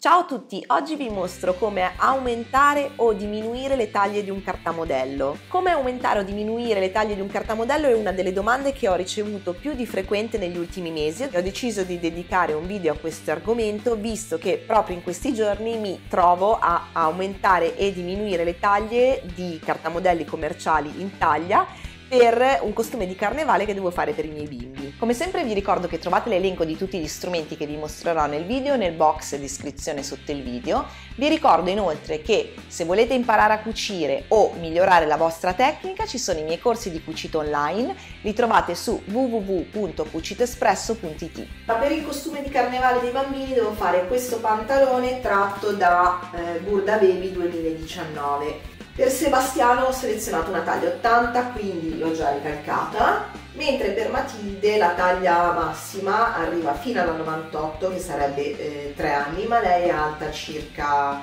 Ciao a tutti, oggi vi mostro come aumentare o diminuire le taglie di un cartamodello. Come aumentare o diminuire le taglie di un cartamodello è una delle domande che ho ricevuto più di frequente negli ultimi mesi e ho deciso di dedicare un video a questo argomento visto che proprio in questi giorni mi trovo a aumentare e diminuire le taglie di cartamodelli commerciali in taglia per un costume di carnevale che devo fare per i miei bimbi. Come sempre vi ricordo che trovate l'elenco di tutti gli strumenti che vi mostrerò nel video nel box di descrizione sotto il video. Vi ricordo inoltre che se volete imparare a cucire o migliorare la vostra tecnica ci sono i miei corsi di cucito online, li trovate su www.cucitoespresso.it. Ma per il costume di carnevale dei bambini devo fare questo pantalone tratto da Burda Baby 2019. Per Sebastiano ho selezionato una taglia 80, quindi l'ho già ricalcata, mentre per Matilde la taglia massima arriva fino alla 98, che sarebbe 3 anni, ma lei è alta circa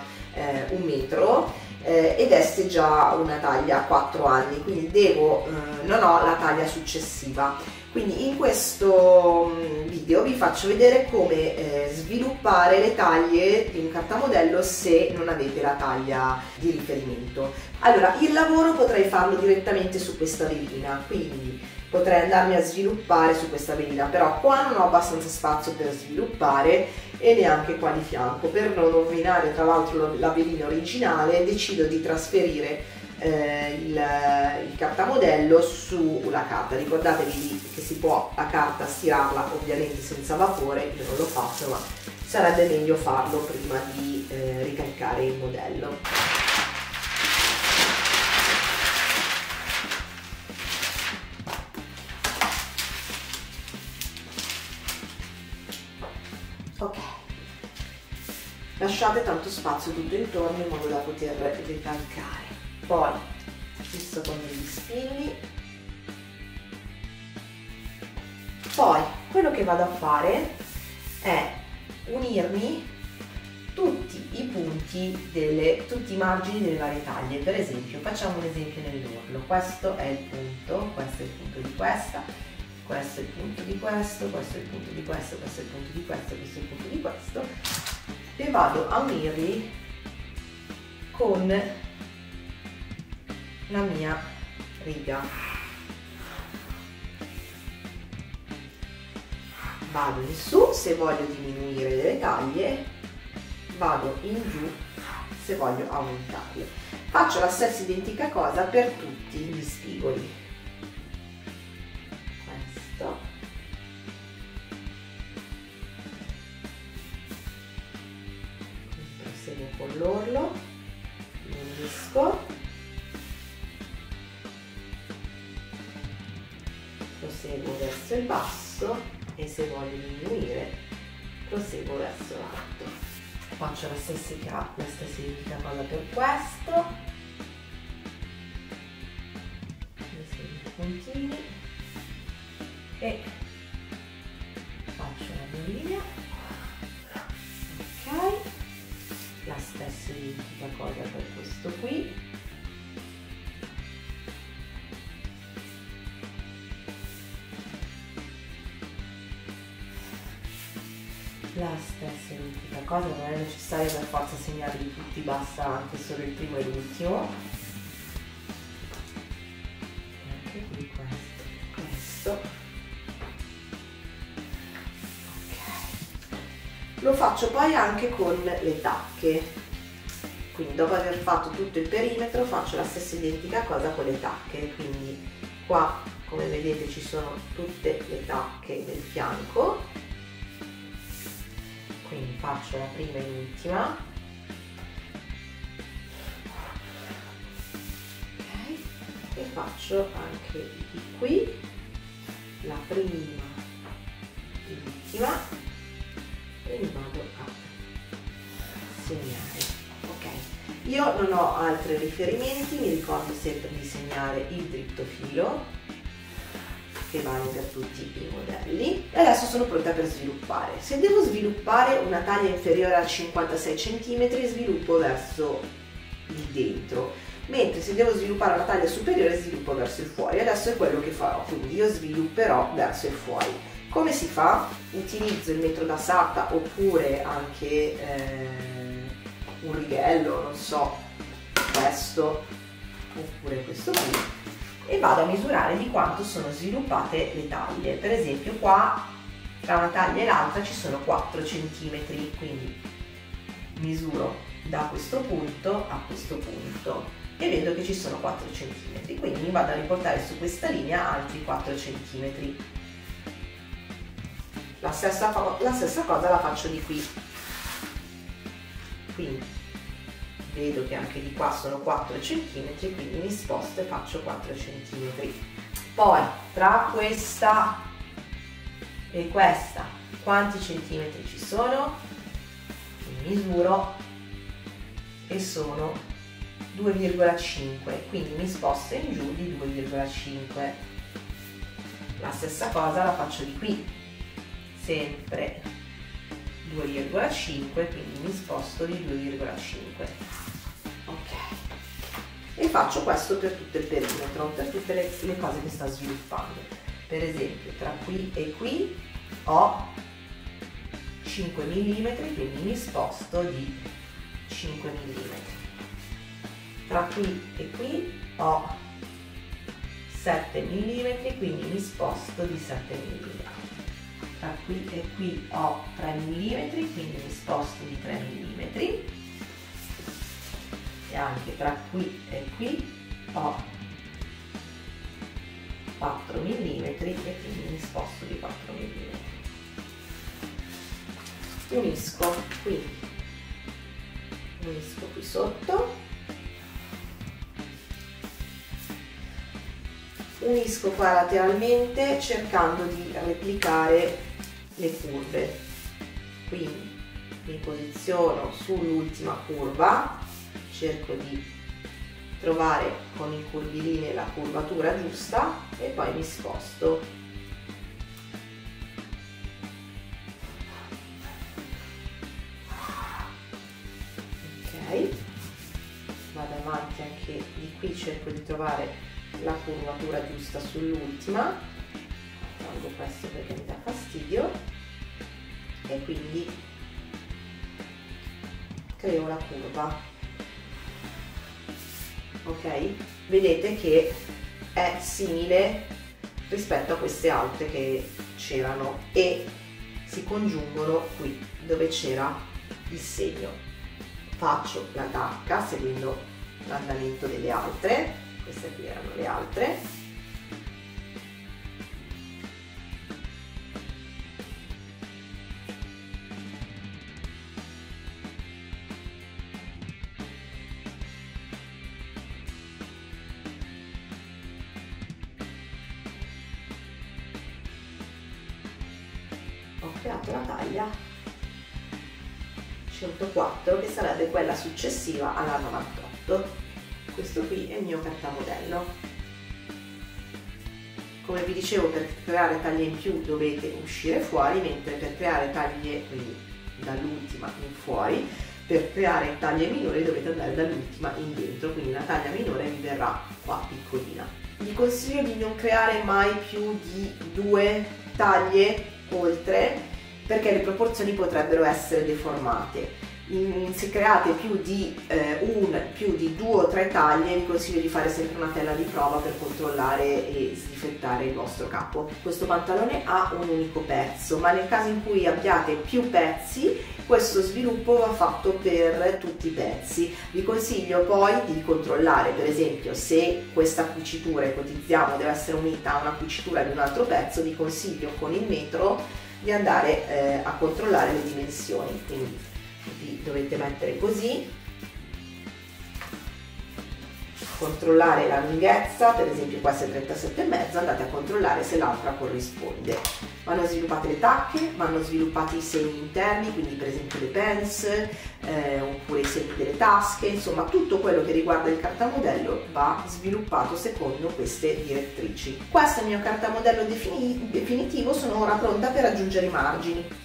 1 metro ed è già una taglia 4 anni, quindi non ho la taglia successiva. Quindi in questo video vi faccio vedere come sviluppare le taglie di un cartamodello se non avete la taglia di riferimento. Allora, il lavoro potrei farlo direttamente su questa velina, quindi potrei andarmi a sviluppare su questa velina, però qua non ho abbastanza spazio per sviluppare e neanche qua di fianco. Per non rovinare tra l'altro la velina originale decido di trasferire il cartamodello sulla carta. Ricordatevi che si può la carta stirarla ovviamente senza vapore, io non lo faccio, ma sarebbe meglio farlo prima di ricalcare il modello. Ok, lasciate tanto spazio tutto intorno in modo da poter ricalcare. Poi fisso con degli spilli. Poi quello che vado a fare è unirmi tutti i punti tutti i margini delle varie taglie. Per esempio, facciamo un esempio nell'orlo. Questo è il punto, questo è il punto di questa, questo è il punto di questo, questo è il punto di questo, questo è il punto di questo, questo è il punto di questo, e vado a unirli con la mia riga. Vado in su se voglio diminuire le taglie, vado in giù se voglio aumentarle. Faccio la stessa identica cosa per tutti gli spigoli. Questo. Proseguo con l'orlo, lo unisco. Proseguo verso il basso e se voglio diminuire proseguo verso l'alto. Faccio la stessa identica cosa per questo, i puntini e faccio la mia linea. Ok, la stessa identica cosa per questo qui. La stessa identica cosa, non è necessario per forza segnarli tutti, basta anche solo il primo e l'ultimo. Anche qui questo. Ok. Lo faccio poi anche con le tacche. Quindi dopo aver fatto tutto il perimetro faccio la stessa identica cosa con le tacche. Quindi qua, come vedete, ci sono tutte le tacche del fianco. Quindi faccio la prima e l'ultima. Ok, e faccio anche di qui la prima e l'ultima e mi vado a segnare. Ok, io non ho altri riferimenti, mi ricordo sempre di segnare il dritto filo che vale per tutti i modelli, e adesso sono pronta per sviluppare. Se devo sviluppare una taglia inferiore a 56 cm sviluppo verso il dentro, mentre se devo sviluppare una taglia superiore sviluppo verso il fuori. Adesso è quello che farò, quindi io svilupperò verso il fuori. Come si fa? Utilizzo il metro da sata oppure anche un righello, non so, questo oppure questo qui, e vado a misurare di quanto sono sviluppate le taglie. Per esempio qua tra una taglia e l'altra ci sono 4 cm, quindi misuro da questo punto a questo punto e vedo che ci sono 4 cm, quindi mi vado a riportare su questa linea altri 4 cm. La stessa cosa la faccio di qui, quindi vedo che anche di qua sono 4 cm, quindi mi sposto e faccio 4 cm. Poi tra questa e questa quanti centimetri ci sono? Misuro e sono 2,5, quindi mi sposto in giù di 2,5. La stessa cosa la faccio di qui, sempre 2,5, quindi mi sposto di 2,5. Ok, e faccio questo per tutto il perimetro, per tutte le cose che sta sviluppando. Per esempio tra qui e qui ho 5 mm, quindi mi sposto di 5 mm. Tra qui e qui ho 7 mm, quindi mi sposto di 7 mm. Tra qui e qui ho 3 mm, quindi mi sposto di 3 mm. E anche tra qui e qui ho 4 mm e quindi mi sposto di 4 mm. Unisco qui sotto, unisco qua lateralmente cercando di replicare le curve, quindi mi posiziono sull'ultima curva, cerco di trovare con il curvilineo la curvatura giusta e poi mi sposto. Ok, vado avanti anche di qui, cerco di trovare la curvatura giusta sull'ultima, tolgo questo perché mi dà fastidio e quindi creo la curva. Ok, vedete che è simile rispetto a queste altre che c'erano e si congiungono qui dove c'era il segno. Faccio la tacca seguendo l'andamento delle altre, queste qui erano le altre, ho creato la taglia 104 che sarebbe quella successiva alla 98. Questo qui è il mio cartamodello. Come vi dicevo, per creare taglie in più dovete uscire fuori, mentre per creare taglie, quindi dall'ultima in fuori, per creare taglie minori dovete andare dall'ultima in dentro, quindi la taglia minore vi verrà qua piccolina. Vi consiglio di non creare mai più di 2 taglie oltre, perché le proporzioni potrebbero essere deformate. Se create più di 2 o 3 taglie, vi consiglio di fare sempre una tela di prova per controllare e sdifettare il vostro capo. Questo pantalone ha un unico pezzo, ma nel caso in cui abbiate più pezzi, questo sviluppo va fatto per tutti i pezzi. Vi consiglio poi di controllare, per esempio, se questa cucitura, ipotizziamo, deve essere unita a una cucitura di un altro pezzo, vi consiglio con il metro di andare a controllare le dimensioni, quindi vi dovete mettere così, controllare la lunghezza, per esempio questa è 37,5, andate a controllare se l'altra corrisponde. Vanno sviluppate le tacche, vanno sviluppati i segni interni, quindi per esempio le pens, oppure i segni delle tasche, insomma tutto quello che riguarda il cartamodello va sviluppato secondo queste direttrici. Questo è il mio cartamodello definitivo, sono ora pronta per aggiungere i margini.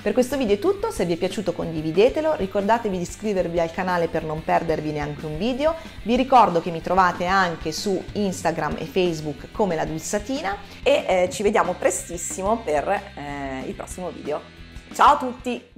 Per questo video è tutto, se vi è piaciuto condividetelo, ricordatevi di iscrivervi al canale per non perdervi neanche un video, vi ricordo che mi trovate anche su Instagram e Facebook come La Dulzatina e ci vediamo prestissimo per il prossimo video. Ciao a tutti!